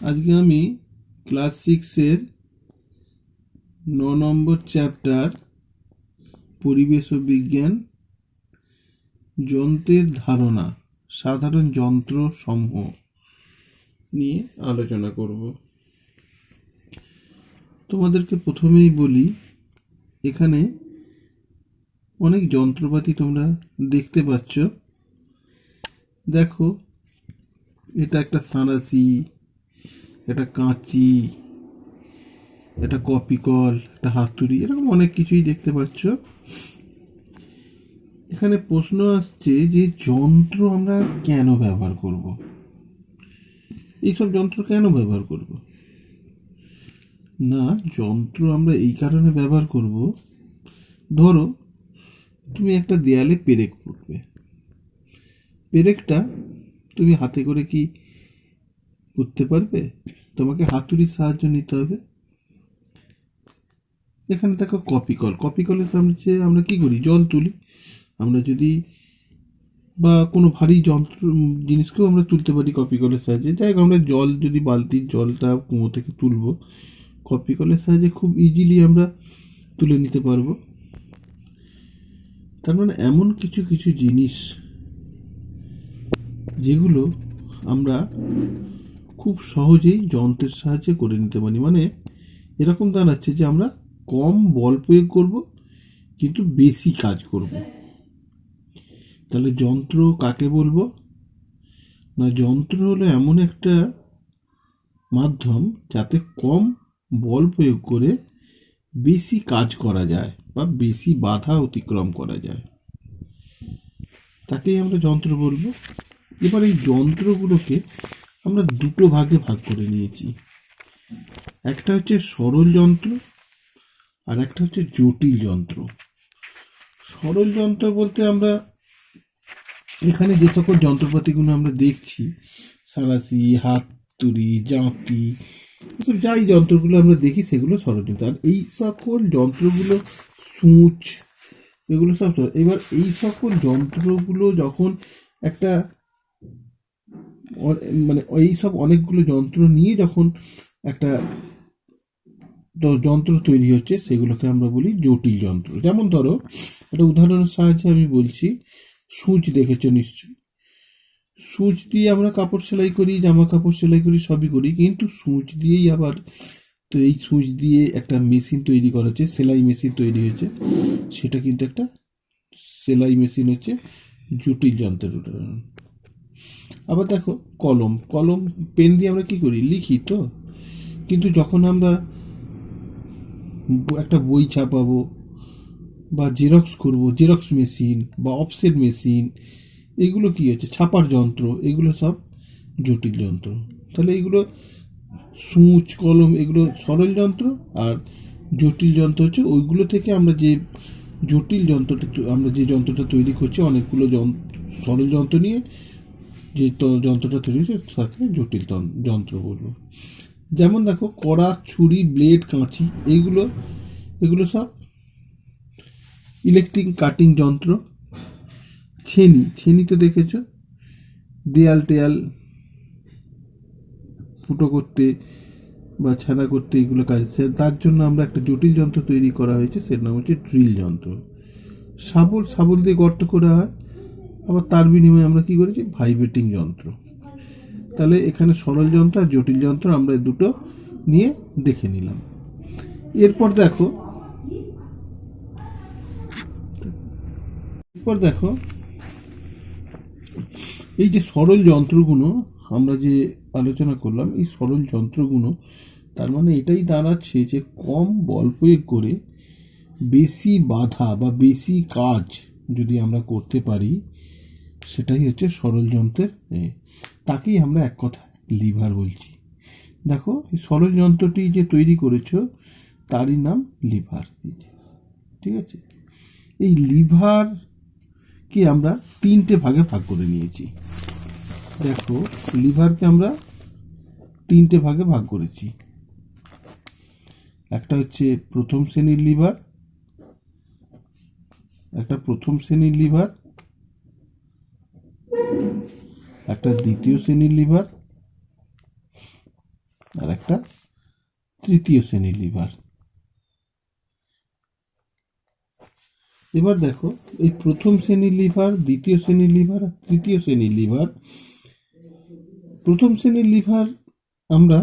আজকে আমি ক্লাস 6-এর 9 নম্বর চ্যাপ্টার পরিবেশ ও বিজ্ঞান যন্ত্রের ধারণা সাধারণ যন্ত্র সমূহ নিয়ে আলোচনা করব। তোমাদেরকে প্রথমেই বলি, এখানে অনেক যন্ত্রপাতি তোমরা দেখতে পাচ্ছ। দেখো, এটা একটা সাঁড়াশি, এটা কাঁচি, এটা কপি কল, এটা হাতুড়ি, এরকম অনেক কিছুই দেখতে পাচ্ছ। এখানে প্রশ্ন আসছে যে যন্ত্র আমরা কেন ব্যবহার করব, এইসব যন্ত্র কেন ব্যবহার করব। না, যন্ত্র আমরা এই কারণে ব্যবহার করব, ধরো তুমি একটা দেয়ালে পেরেক পুঁতবে, পেরেকটা তুমি হাতে করে কি পুঁততে পারবে? তোমাকে হাতুড়ির সাহায্য নিতে হবে। এখানে দেখো কপি কল, কপি কলের সাহায্যে আমরা কি করি, জল তুলি। আমরা যদি বা কোনো ভারী যন্ত্র জিনিসকেও আমরা তুলতে পারি কপি কলের সাহায্যে। যাই হোক, আমরা জল যদি বালতির জলটা কুয়ো থেকে তুলবো, কপি কলের সাহায্যে খুব ইজিলি আমরা তুলে নিতে পারবো। তার মানে এমন কিছু কিছু জিনিস যেগুলো আমরা খুব সহজেই যন্ত্রের সাহায্যে করে নিতে পারি। মানে এরকম দাঁড়াচ্ছে যে আমরা কম বল প্রয়োগ করব কিন্তু বেশি কাজ করব। তাহলে যন্ত্র কাকে বলবো? না, যন্ত্র হলো এমন একটা মাধ্যম যাতে কম বল প্রয়োগ করে বেশি কাজ করা যায় বা বেশি বাধা অতিক্রম করা যায়, তাকেই আমরা যন্ত্র বলবো। এবার এই যন্ত্রগুলোকে আমরা দুটো ভাগে ভাগ করে নিয়েছি। একটা হচ্ছে সরল যন্ত্র আর একটা হচ্ছে জটিল যন্ত্র। সরল যন্ত্র বলতে আমরা এখানে যে সকল যন্ত্রপাতিগুলো আমরা দেখছি, সাঁড়াশি, হাতুড়ি, জাঁতি, যাই যন্ত্রগুলো আমরা দেখি সেগুলো সরল যন্ত্র। আর এই সকল যন্ত্রগুলো সূচ, এগুলো সব সরল। এবার এই সকল যন্ত্রগুলো যখন একটা মানে এই সব অনেকগুলো যন্ত্র নিয়ে যখন একটা যন্ত্র তৈরি হচ্ছে, সেগুলোকে আমরা বলি জটিল যন্ত্র। যেমন ধরো, একটা উদাহরণের সাহায্যে আমি বলছি। সূচ দেখেছো নিশ্চয়ই। সূচ দিয়ে আমরা কাপড় সেলাই করি, জামা কাপড় সেলাই করি, সবই করি, কিন্তু সূচ দিয়েই আবার তো এই সূচ দিয়ে একটা মেশিন তৈরি করা হচ্ছে, সেলাই মেশিন তৈরি হয়েছে, সেটা কিন্তু একটা সেলাই মেশিন হচ্ছে জটিল যন্ত্রের উদাহরণ। আবার দেখো কলম, কলম পেন দিয়ে আমরা কি করি, লিখি তো, কিন্তু যখন আমরা একটা বই ছাপাবো বা জেরক্স করব, জেরক্স মেশিন বা অফসেট মেশিন, এগুলো কি হচ্ছে ছাপার যন্ত্র, এগুলো সব জটিল যন্ত্র। তাহলে এগুলো সূচ, কলম, এগুলো সরল যন্ত্র, আর জটিল যন্ত্র হচ্ছে ওইগুলো থেকে আমরা যে জটিল যন্ত্রটা, আমরা যে যন্ত্রটা তৈরি করছি অনেকগুলো সরল যন্ত্র নিয়ে যে যন্ত্রটা তৈরি হচ্ছে তাকে জটিল যন্ত্র বলবো। যেমন দেখো কড়া, ছুরি, ব্লেড, কাঁচি, এগুলো সব ইলেকট্রিক কাটিং যন্ত্র। ছেনি, ছেনি তো দেখেছ, দেয়াল টেয়াল ফুটো করতে বা ছাদা করতে এগুলো কাজ। তার জন্য আমরা একটা জটিল যন্ত্র তৈরি করা হয়েছে, সেটার নাম হচ্ছে ড্রিল যন্ত্র। শাবল, শাবল দিয়ে গর্ত করা হয়, আবার তার বিনিময়ে আমরা কি করেছি, ভাইব্রেটিং যন্ত্র। তাহলে এখানে সরল যন্ত্র আর জটিল যন্ত্র আমরা দুটো নিয়ে দেখে নিলাম। এরপর দেখো এই যে সরল যন্ত্রগুলো আমরা যে আলোচনা করলাম, এই সরল যন্ত্রগুলো তার মানে এটাই দাঁড়াচ্ছে যে কম বল প্রয়োগ করে বেশি বাধা বা বেশি কাজ যদি আমরা করতে পারি, সেটাই হচ্ছে সরল যন্ত্রের। তাকেই আমরা এক কথা লিভার বলছি। দেখো, এই সরল যন্ত্রটি যে তৈরি করেছ তারই নাম লিভার। ঠিক আছে, এই লিভারকে আমরা তিনটে ভাগে ভাগ করে নিয়েছি। দেখো, লিভারকে আমরা তিনটে ভাগে ভাগ করেছি। একটা হচ্ছে প্রথম শ্রেণীর লিভার, একটা দ্বিতীয় শ্রেণীর লিভার, আর একটা তৃতীয় শ্রেণীর লিভার। এবার দেখো এই প্রথম শ্রেণীর লিভার, দ্বিতীয় শ্রেণীর লিভার আর তৃতীয় শ্রেণীর লিভার। প্রথম শ্রেণীর লিভার আমরা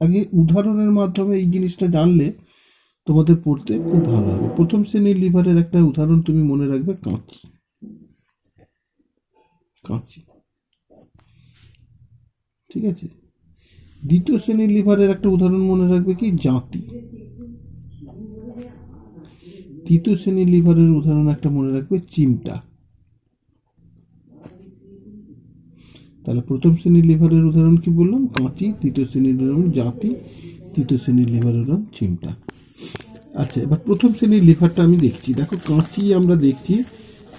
আগে উদাহরণের মাধ্যমে এই জিনিসটা জানলে তোমাদের পড়তে খুব ভালো হবে। প্রথম শ্রেণীর লিভারের একটা উদাহরণ তুমি মনে রাখবে, কাঁচি। কাঁচি, ঠিক আছে। দ্বিতীয় শ্রেণীর লিভারের একটা উদাহরণ মনে রাখবে কি, জাঁতি। তৃতীয় শ্রেণীর লিভারের উদাহরণ একটা মনে রাখবে, চিমটা। তাহলে প্রথম শ্রেণীর লিভারের উদাহরণ কি বললাম, কাঁচি। তৃতীয় শ্রেণীর উদাহরণ জাঁতি। তৃতীয় শ্রেণীর লিভারের উদাহরণ চিমটা। আচ্ছা, এবার প্রথম শ্রেণীর লিভারটা আমি দেখছি। দেখো কাঁচি আমরা দেখছি।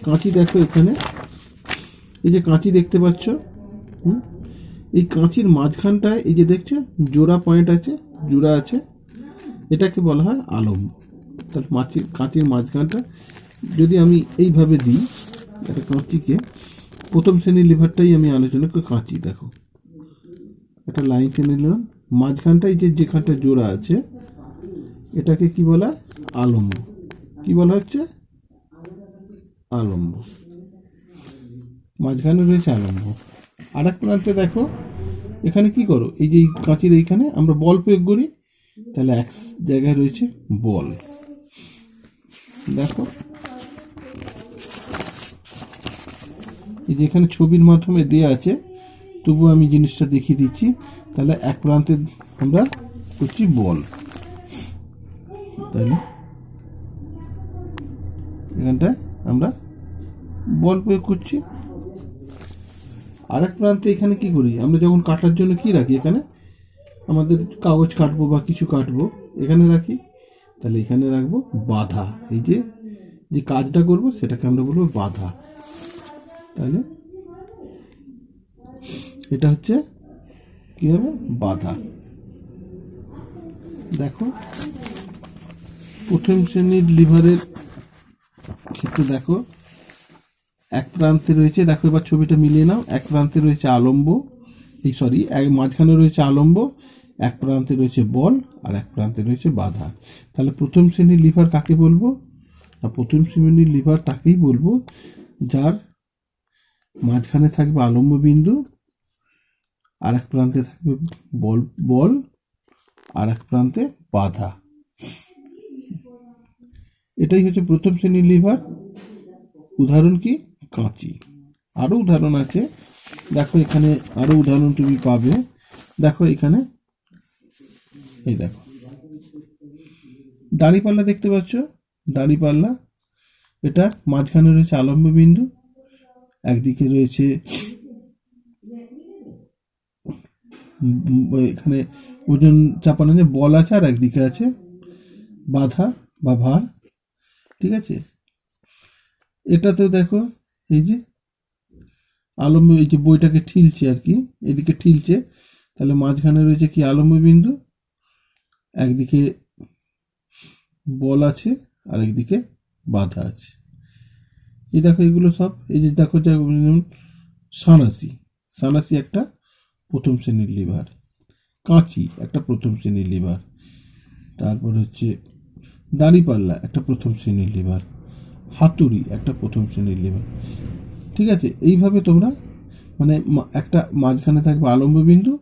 কাঁচি দেখো এখানে, এই যে কাঁচি দেখতে পাচ্ছ, এই কাঁচির মাঝখানটায় এই যে দেখছো জোড়া পয়েন্ট আছে, জোড়া আছে, এটাকে বলা হয় আলম্ব। তাহলে কাঁচির মাঝখানটা যদি আমি এইভাবে দিই, একটা কাঁচিকে, প্রথম শ্রেণীর লিভারটাই আমি আলোচনা করি। কাঁচি দেখো, একটা লাইন টেনে নিলাম, মাঝখানটায় যেখানটা জোড়া আছে এটাকে কি বলা, আলম্ব। কি বলা হচ্ছে, আলম্ব। মাঝখানে রয়েছে আলম্ব। আর এক প্রান্তে দেখো এখানে কি করো, এই যে কাঁচির এইখানে আমরা বল প্রয়োগ করি, তাহলে এক জায়গায় রয়েছে বল। দেখো এই যে এখানে ছবির মাধ্যমে দেওয়া আছে, তবু আমি জিনিসটা দেখিয়ে দিচ্ছি। তাহলে এক প্রান্তে আমরা করছি বল, তাই না, এখানটায় আমরা বল প্রয়োগ করছি। আর এক প্রান্তে এখানে কি করি, আমরা যখন কাটার জন্য কি রাখি, এখানে আমাদের কাগজ কাটবো বা কিছু কাটবো, এখানে রাখি। তাহলে এখানে রাখবো বাধা। এই যে যে কাজটা করব সেটাকে আমরা বলবো বাধা। তাহলে এটা হচ্ছে কি হবে, বাধা। দেখো প্রথম শ্রেণীর লিভারের ক্ষেত্রে দেখো এক প্রান্তে রয়েছে, দেখো এবার ছবিটা মিলিয়ে নাও, এক প্রান্তে রয়েছে আলম্ব, মাঝখানে রয়েছে আলম্ব, এক প্রান্তে রয়েছে বল, আর এক প্রান্তে রয়েছে বাধা। তাহলে প্রথম শ্রেণীর লিভার কাকে বলবো, না প্রথম শ্রেণীর লিভার তাকেই বলবো যার মাঝখানে থাকবে আলম্ব বিন্দু, আর এক প্রান্তে থাকবে বল, আর এক প্রান্তে বাধা। এটাই হচ্ছে প্রথম শ্রেণীর লিভার। উদাহরণ কি, কাঁচি। আরো উদাহরণ আছে, দেখো এখানে আরো উদাহরণ তুমি পাবে। দেখো এখানে এই দেখো দাঁড়িপাল্লা দেখতে পাচ্ছ, দাঁড়িপাল্লা, এটা মাঝখানে রয়েছে আলম্ব বিন্দু, একদিকে রয়েছে এখানে ওজন চাপানো যে বল আছে, আর একদিকে আছে বাধা বা ভার, ঠিক আছে। এটাতেও দেখো এই যে আলম্ব, এই যে বইটাকে ঠিলছে আর কি, এদিকে ঠিলছে, তাহলে মাঝখানে রয়েছে কি আলম্ব বিন্দু, একদিকে বল আছে আর একদিকে বাধা আছে। এই দেখো এগুলো সব, এই যে দেখো সাঁড়াশি একটা প্রথম শ্রেণীর লিভার, কাঁচি একটা প্রথম শ্রেণীর লিভার, তারপর হচ্ছে দাঁড়িপাল্লা একটা প্রথম শ্রেণীর লিভার, হাতুড়ি একটা প্রথম শ্রেণীর লিভার, ঠিক আছে। এইভাবে তোমরা মানে একটা মাঝখানে থাকবে আলম্ব বিন্দু,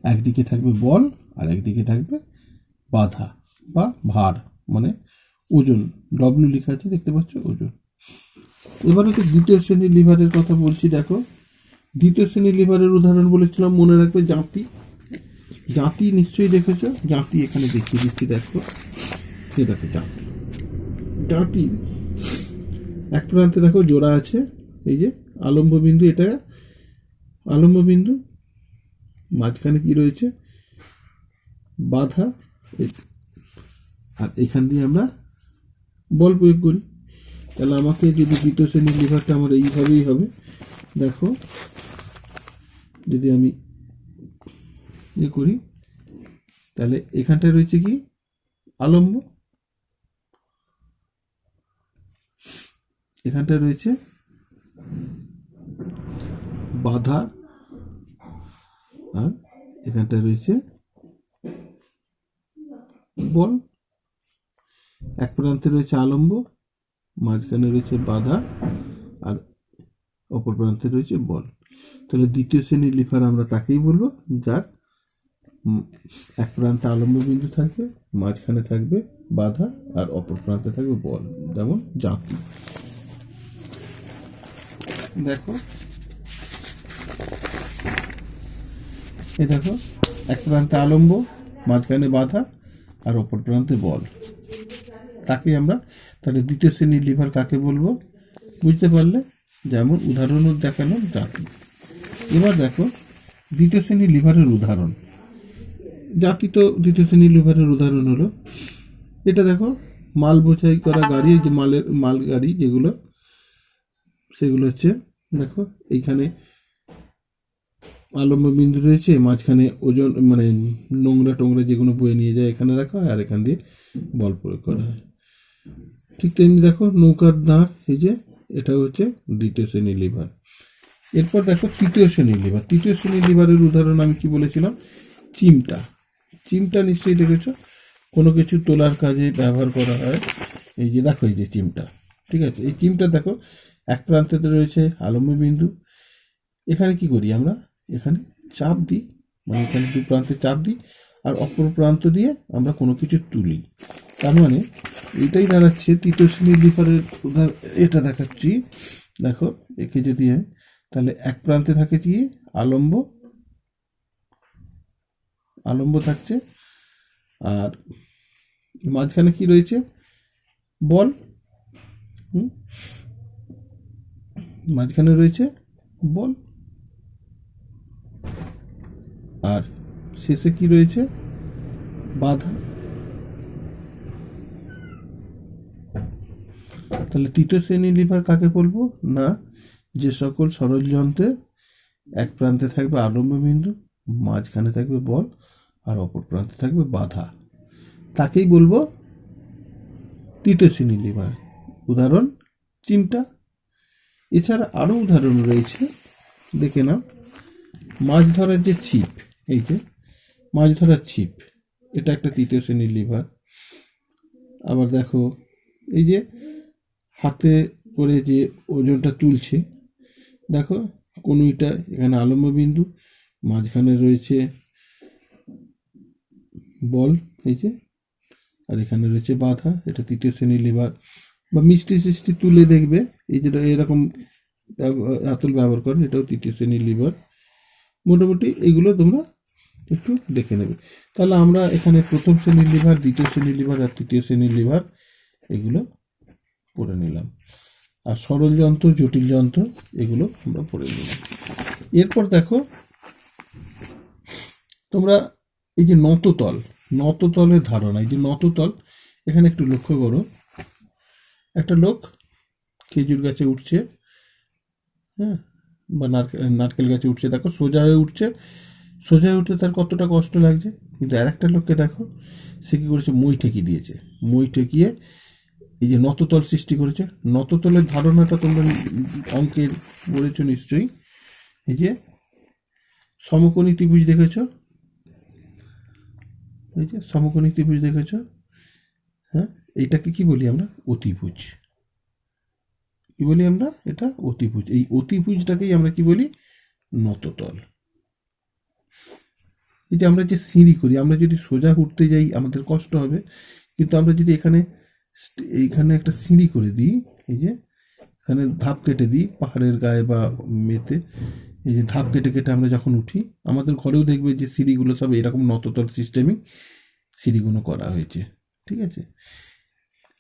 একদিকে থাকবে বল, আর একদিকে থাকবে বাধা বা ভার, মানে ওজন, ডব্লিউ লেখা আছে দেখতে পাচ্ছ, ওজন। এবার হচ্ছে দ্বিতীয় শ্রেণীর লিভারের কথা বলছি। দেখো দ্বিতীয় শ্রেণীর লিভারের উদাহরণ বলেছিলাম, মনে রাখবে জাঁতি। জাঁতি নিশ্চয়ই দেখেছ, জাঁতি এখানে দেখিয়ে দিচ্ছি। দেখো দেখো জাঁতি এক প্রান্তে দেখো জোড়া আছে, এই যে আলম্ব বিন্দু, এটা আলম্ব বিন্দু, মাঝখানে কি রয়েছে, বাধা, আর এখান দিয়ে আমরা বল প্রয়োগ করি। তাহলে আমাকে যদি দ্বিতীয় শ্রেণীর লিভারটা আমার এইভাবেই হবে। দেখো যদি আমি করি, তাহলে এখানটায় রয়েছে কি আলম্ব, এখানটায় রয়েছে বাধা, আর এখানটায় রয়েছে বল, এক প্রান্তে রয়েছে আলম্ব, মাঝখানে রয়েছে বাধা, আর অপর প্রান্তে রয়েছে বল। তাহলে দ্বিতীয় শ্রেণীর লিভার আমরা তাকেই বলবো যার এক প্রান্তে আলম্ব বিন্দু থাকবে, মাঝখানে থাকবে বাধা, আর অপর প্রান্তে থাকবে বল, যেমন জাতি। দেখো দেখো, এক প্রান্তে আলম্ব, মাঝখানে বাধা, আর অপর প্রান্তে বল, তাকে আমরা তাহলে দ্বিতীয় শ্রেণীর লিভার কাকে বলবো বুঝতে পারলে? যেমন উদাহরণও দেখালাম জাতি। এবার দেখো দ্বিতীয় শ্রেণীর লিভারের উদাহরণ। জাতি তো দ্বিতীয় শ্রেণীর লিভারের উদাহরণ হলো, এটা দেখো মাল বোঝাই করা গাড়ি, যে মাল গাড়ি যেগুলো, সেগুলো হচ্ছে দেখো এইখানে আলম্ব বিন্দু রয়েছে, মাঝখানে ওজন মানে নোংরা টোংরা যেগুলো বয়ে নিয়ে যায় এখানে রাখা হয়, আর এখান দিয়ে বল প্রয়োগ করা হয়। ঠিক তেমনি দেখো নৌকার দাঁড়, এই যে এটা হচ্ছে দ্বিতীয় শ্রেণীর লিভার। এরপর দেখো তৃতীয় শ্রেণীর লিভার। তৃতীয় শ্রেণীর লিভারের উদাহরণ আমি কি বলেছিলাম? চিমটা। চিমটা নিশ্চয়ই দেখেছো, কোনো কিছু তোলার কাজে ব্যবহার করা হয়। এই যে দেখো এই যে চিমটা, ঠিক আছে। এই চিমটা দেখো এক প্রান্তে রয়েছে আলম্ব বিন্দু, এখানে কি করি আমরা? এখানে চাপ দিই, মানে এখানে দু প্রান্তে চাপ দিই, আর অপর প্রান্ত দিয়ে আমরা কোনো কিছু তুলি। তার মানে এটাই দাঁড়াচ্ছে তৃতীয় শ্রেণীর লিভারের উদাহরণ। এটা দেখাচ্ছি, দেখো একে যদি হয় তাহলে এক প্রান্তে থাকে কি আলম্ব, আলম্ব থাকছে, আর মাঝখানে কি রয়েছে? বল। মাঝখানে রয়েছে বল, আর শেষে কি রয়েছে? বাধা। তাহলে তৃতীয় শ্রেণীর লিভার কাকে বলবো? না, যে সকল সরল যন্ত্রের এক প্রান্তে থাকবে আলম্ব বিন্দু, মাঝখানে থাকবে বল, আর অপর প্রান্তে থাকবে বাধা, তাকেই বলবো তৃতীয় শ্রেণীর লিভার। উদাহরণ চিমটা। এছাড়া আরো উদাহরণ রয়েছে, দেখে নাও। মাছ ধরার যে ছিপ, এই যে মাছ ধরার ছিপ, এটা একটা তৃতীয় শ্রেণীর লিভার। আবার দেখো এই যে হাতে করে যে ওজনটা তুলছে, দেখো কনুইটা, এখানে আলম্ব বিন্দু, মাঝখানে রয়েছে বল, এই যে, আর এখানে রয়েছে বাধা, এটা তৃতীয় শ্রেণীর লিভার। বা মিষ্টি সিষ্টি তুলে দেখবে, এই যেটা এরকম হাতল ব্যবহার করে, এটাও তৃতীয় শ্রেণীর লিভার। মোটামুটি এগুলো তোমরা একটু দেখে নেবে। তাহলে আমরা এখানে প্রথম শ্রেণীর লিভার, দ্বিতীয় শ্রেণীর লিভার আর তৃতীয় শ্রেণীর লিভার এগুলো পড়ে নিলাম। আর সরল যন্ত্র, জটিল যন্ত্র এগুলো আমরা পড়ে নিলাম। এরপর দেখো তোমরা এই যে নততল, নততলের ধারণা, এই যে নততল, এখানে একটু লক্ষ্য করো। একটা লোক খেজুর গাছে উঠছে, হ্যাঁ, বা নারকেল গাছে উঠছে, দেখো সোজা হয়ে উঠছে, সোজা হয়ে উঠতে তার কতটা কষ্ট লাগছে। কিন্তু আর একটা লোককে দেখো, সে কি করেছে? মই ঠেকিয়ে দিয়েছে। মই ঠেকিয়ে এই যে নততল সৃষ্টি করেছে। নততলের ধারণাটা তোমরা অঙ্কের পড়েছো নিশ্চয়ই। এই যে সমকোণী ত্রিভুজ দেখেছো, এই যে সমকোণী ত্রিভুজ দেখেছো, হ্যাঁ, এইটাকে কি বলি আমরা? অতিভুজ। কি বলি আমরা? এটা অতিভুজ। এই অতিভুজটাকেই আমরা কি বলি? নততল। এই যে আমরা যে সিঁড়ি করি, আমরা যদি সোজা উঠতে যাই আমাদের কষ্ট হবে, কিন্তু আমরা যদি এইখানে একটা সিঁড়ি করে দিই, এই যে এখানে ধাপ কেটে দিই পাহাড়ের গায়ে বা মেতে, এই যে ধাপ কেটে কেটে আমরা যখন উঠি, আমাদের ঘরেও দেখবে যে সিঁড়িগুলো সব এরকম নততল সিস্টেমে সিঁড়িগুলো করা হয়েছে, ঠিক আছে।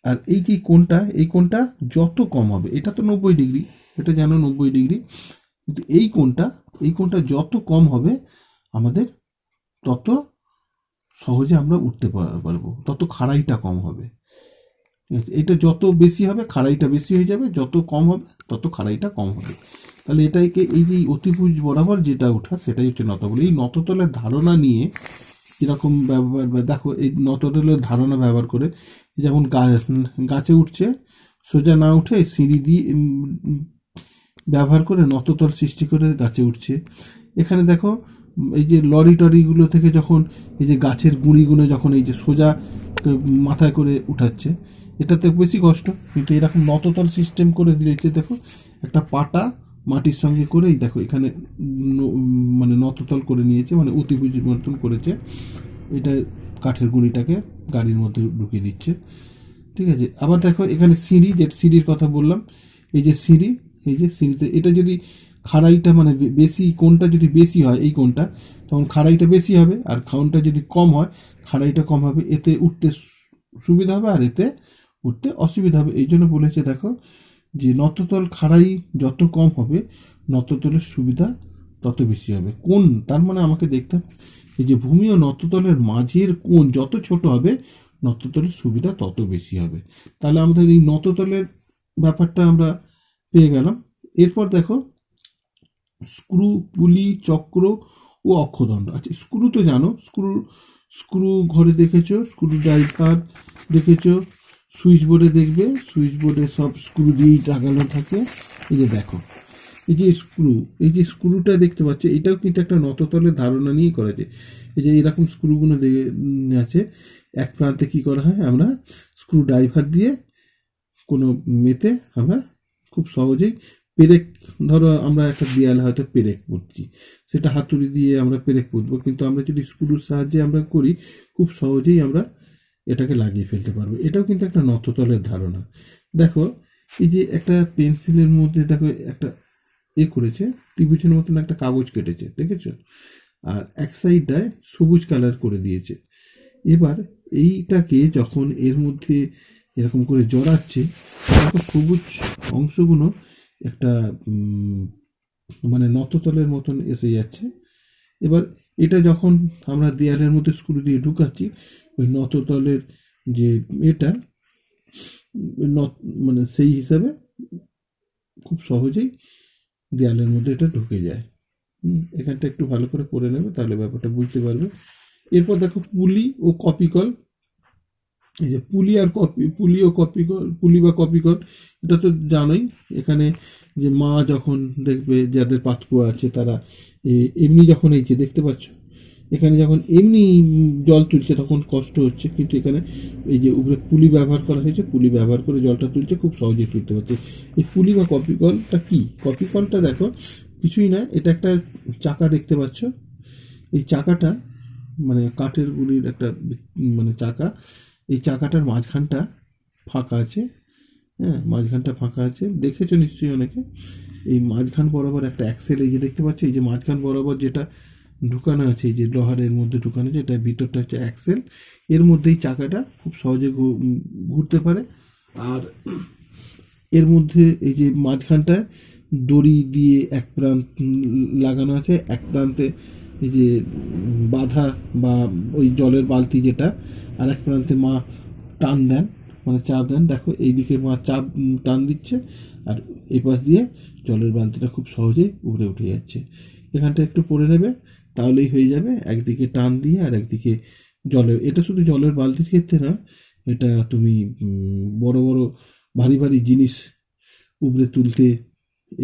আর এই যে কোণটা, এই কোণটা যত কম হবে, এটা তো 90°, এটা জানো 90°, কিন্তু এই কোণটা যত কম হবে আমাদের তত সহজে আমরা উঠতে পারবো, তত খাড়াইটা কম হবে, ঠিক আছে। এটা যত বেশি হবে খাড়াইটা বেশি হয়ে যাবে, যত কম হবে তত খাড়াইটা কম হবে। তাহলে এটাকে এই যে অতিভুজ বরাবর যেটা ওঠা, সেটাই হচ্ছে নততল। এই নততলের ধারণা নিয়ে যেরকম ব্যবহার, দেখো এই নততলের ধারণা ব্যবহার করে, যেমন গাছে উঠছে, সোজা না উঠে সিঁড়ি দিয়ে ব্যবহার করে নততল সৃষ্টি করে গাছে উঠছে। এখানে দেখো এই যে লরি টরিগুলো থেকে যখন এই যে গাছের গুঁড়িগুলো যখন এই যে সোজা মাথায় করে উঠাচ্ছে, এটাতে বেশি কষ্ট। কিন্তু এরকম নততল সিস্টেম করে দিয়েছে, দেখো একটা পাটা মাটির সঙ্গে করেই দেখো এখানে মানে নততল করে নিয়েছে, মানে অতিভুজের মতন করেছে। এটা কাঠের গুঁড়িটাকে গাড়ির মধ্যে ঢুকিয়ে দিচ্ছে। ঠিক আছে, আবার দেখো এখানে সিঁড়ি, যে সিঁড়ির কথা বললাম, এই যে সিঁড়ি, এই যে সিঁড়িতে এটা যদি খাড়াইটা মানে বেশি, কোনটা যদি বেশি হয় এই কোনটা, তখন খাড়াইটা বেশি হবে, আর কোনটা যদি কম হয় খাড়াইটা কম হবে। এতে উঠতে সুবিধা হবে আর এতে উঠতে অসুবিধা হবে। এই জন্য বলেছে দেখো যে নততল খাড়াই যত কম হবে নততলের সুবিধা তত বেশি হবে। কোন তার মানে আমাকে দেখতে হবে এই যে ভূমি ও নততলের মাঝের কোণ যত ছোট হবে নততলের সুবিধা তত বেশি হবে। তাহলে আমাদের এই নততলের ব্যাপারটা আমরা পেয়ে গেলাম। এরপর দেখো স্ক্রু, পুলি, চক্র ও অক্ষদণ্ড। আচ্ছা, স্ক্রু তো জানো, স্ক্রু ঘরে দেখেছো, স্ক্রু ড্রাইভার দেখেছো, সুইচ বোর্ডে দেখবে, সুইচ বোর্ডে সব স্ক্রু দিয়েই লাগানো থাকে। এই যে দেখো এই যে স্ক্রু, এই যে স্ক্রুটা দেখতে পাচ্ছ, এটাও কিন্তু একটা নততলের ধারণা নিয়ে করেছে। এই যে এরকম স্ক্রুগুলো আছে, এক প্রান্তে কি করা হয়, আমরা স্ক্রু ড্রাইভার দিয়ে কোনো মেতে আমরা খুব সহজেই পেরেক, ধরো আমরা একটা দেয়ালে হয়তো পেরেক পুঁতছি, সেটা হাতুড়ি দিয়ে আমরা পেরেক পুঁতবো, কিন্তু আমরা যদি স্ক্রুর সাহায্যে আমরা করি খুব সহজেই আমরা এটাকে লাগিয়ে ফেলতে পারবো। এটাও কিন্তু একটা নততলের ধারণা। দেখো এই যে একটা পেন্সিলের মধ্যে দেখো একটা করেছে, ত্রিভুজের মতন একটা কাগজ কেটেছে, দেখেছো? আর এক সাইডটায় সবুজ কালার করে দিয়েছে। এবার এইটাকে যখন এর মধ্যে এরকম করে জড়াচ্ছে, তখন সবুজ অংশগুলো একটা মানে নততলের মতন এসে যাচ্ছে। এবার এটা যখন আমরা দেয়ালের মধ্যে স্ক্রু দিয়ে ঢুকাচ্ছি, ওই নততলের যে এটা মানে সেই হিসাবে খুব সহজেই দেয়ালের মধ্যে এটা ঢুকে যায়। এখানটা একটু ভালো করে পড়ে নেবে, তাহলে ব্যাপারটা বুঝতে পারবে। এরপর দেখো পুলি ও কপিকল। এই যে পুলি আর পুলি ও কপিকল, পুলি বা কপিকল, এটা তো জানোই। এখানে যে মা যখন দেখবে যাদের পাতকুয়া আছে তারা এমনি যখন এই যে দেখতে পাচ্ছ, এখানে যখন এমনি জল তুলছে তখন কষ্ট হচ্ছে, কিন্তু এখানে এই যে উপরে পুলি ব্যবহার করা হয়েছে, পুলি ব্যবহার করে জলটা তুলছে, খুব সহজেই তুলতে পারছে। এই পুলি বা কপিকলটা কি? কপিকলটা দেখো কিছুই না, এটা একটা চাকা দেখতে পাচ্ছ। এই চাকাটা মানে কাঠের গুলির একটা মানে চাকা, এই চাকাটার মাঝখানটা ফাঁকা আছে। হ্যাঁ, মাঝখানটা ফাঁকা আছে, দেখেছো নিশ্চয়ই অনেকে। এই মাঝখান বরাবর একটা অ্যাক্সেল, এই যে দেখতে পাচ্ছ, এই যে মাঝখান বরাবর যেটা ঢুকানো আছে, এই যে লোহারের মধ্যে ঢুকানো আছে, এটা ভিতরটা হচ্ছে অ্যাক্সেল। এর মধ্যেই চাকাটা খুব সহজে ঘুরতে পারে। আর এর মধ্যে এই যে মাঝখানটায় দড়ি দিয়ে এক প্রান্ত লাগানো আছে, এক প্রান্তে এই যে বাধা বা ওই জলের বালতি যেটা, আর এক প্রান্তে মা টান দেন, মানে চাপ দেন। দেখো এইদিকে মা চাপ টান দিচ্ছে, আর এই পাশ দিয়ে জলের বালতিটা খুব সহজেই উপরে উঠে যাচ্ছে। এখানটা একটু পরে নেবে, তাহলেই হয়ে যাবে। একদিকে টান দিয়ে আর একদিকে জলের, এটা শুধু জলের বালতির ক্ষেত্রে না, এটা তুমি বড় বড় ভারী ভারী জিনিস উপরে তুলতে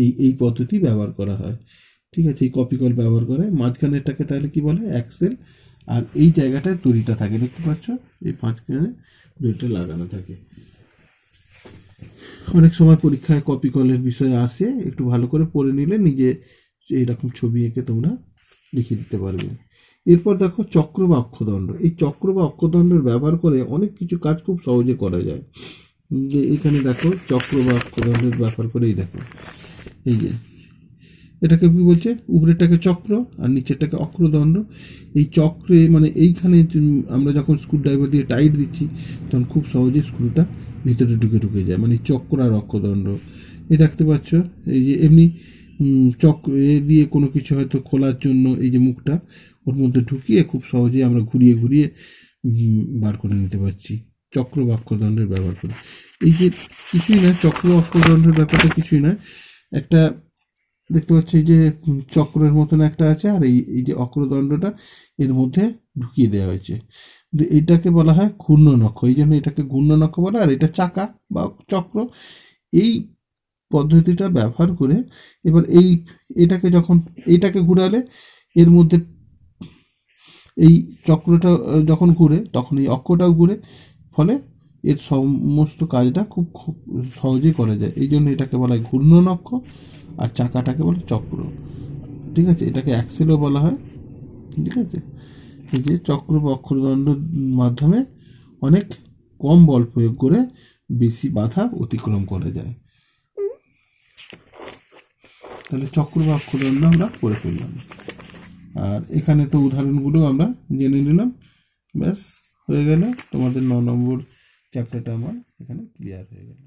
এই এই পদ্ধতি ব্যবহার করা হয়। ঠিক আছে, এই কপিকল ব্যবহার করে মাঝখানেরটাকে তাহলে কি বলে, অ্যাক্সেল। আর এই জায়গাটায় দড়িটা থাকে, দেখতে পাচ্ছ, এই মাঝখানে দড়িটা লাগানো থাকে। অনেক সময় পরীক্ষায় কপিকলের বিষয়ে আসে, একটু ভালো করে পড়ে নিলে নিজে এইরকম ছবি এঁকে তোমরা লিখে দিতে পারবে। এরপর দেখো চক্র বা অক্ষদণ্ড। এই চক্র বা অক্ষদণ্ডের ব্যবহার করে অনেক কিছু কাজ খুব সহজে করা যায়। যে এখানে দেখো চক্র বা অক্ষদণ্ডের ব্যবহার করেই দেখো, এই যে এটাকে কি বলছে, উপরেরটাকে চক্র আর নিচেরটাকে অক্রদণ্ড। এই চক্রে মানে এইখানে আমরা যখন স্ক্রু ড্রাইভার দিয়ে টাইট দিচ্ছি তখন খুব সহজে স্ক্রুটা ভিতরে ঢুকে ঢুকে যায়, মানে চক্র আর অক্ষদণ্ড। এই দেখতে পাচ্ছ, এই যে এমনি চক্র এ দিয়ে কোনো কিছু হয়তো খোলার জন্য এই যে মুখটা ওর মধ্যে ঢুকিয়ে খুব সহজেই আমরা ঘুরিয়ে ঘুরিয়ে বার করে নিতে পারছি চক্র বা অক্ষদণ্ডের ব্যবহার করে। এই যে কিছুই না, চক্র অক্ষদণ্ডের ব্যাপারটা কিছুই না, একটা দেখতে পাচ্ছি যে চক্রের মতন একটা আছে, আর এই এই যে অক্রদণ্ডটা এর মধ্যে ঢুকিয়ে দেওয়া হয়েছে। এইটাকে বলা হয় ঘূর্ণনক্ষ, এই জন্য এটাকে ঘূর্ণনক্ষ বলে। আর এটা চাকা বা চক্র। এই পদ্ধতিটা ব্যবহার করে এবার এটাকে যখন এইটাকে ঘুরালে এর মধ্যে এই চক্রটা যখন ঘুরে তখন এই অক্ষটাও ঘুরে, ফলে এর সমস্ত কাজটা খুব খুব সহজেই করা যায়। এই জন্য এটাকে বলা হয় ঘূর্ণন অক্ষ, আর চাকাটাকে বলে চক্র। ঠিক আছে, এটাকে অ্যাক্সেলও বলা হয়। ঠিক আছে, এই যে চক্র বা অক্ষরদণ্ডের মাধ্যমে অনেক কম বল প্রয়োগ করে বেশি বাধা অতিক্রম করা যায়। তাহলে চক্র বা অক্ষরদণ্ড আমরা করে ফেললাম, আর এখানে তো উদাহরণগুলো আমরা জেনে নিলাম। ব্যাস হয়ে গেল, তোমাদের 9 নম্বর চ্যাপ্টারটা আমার এখানে ক্লিয়ার হয়ে গেল।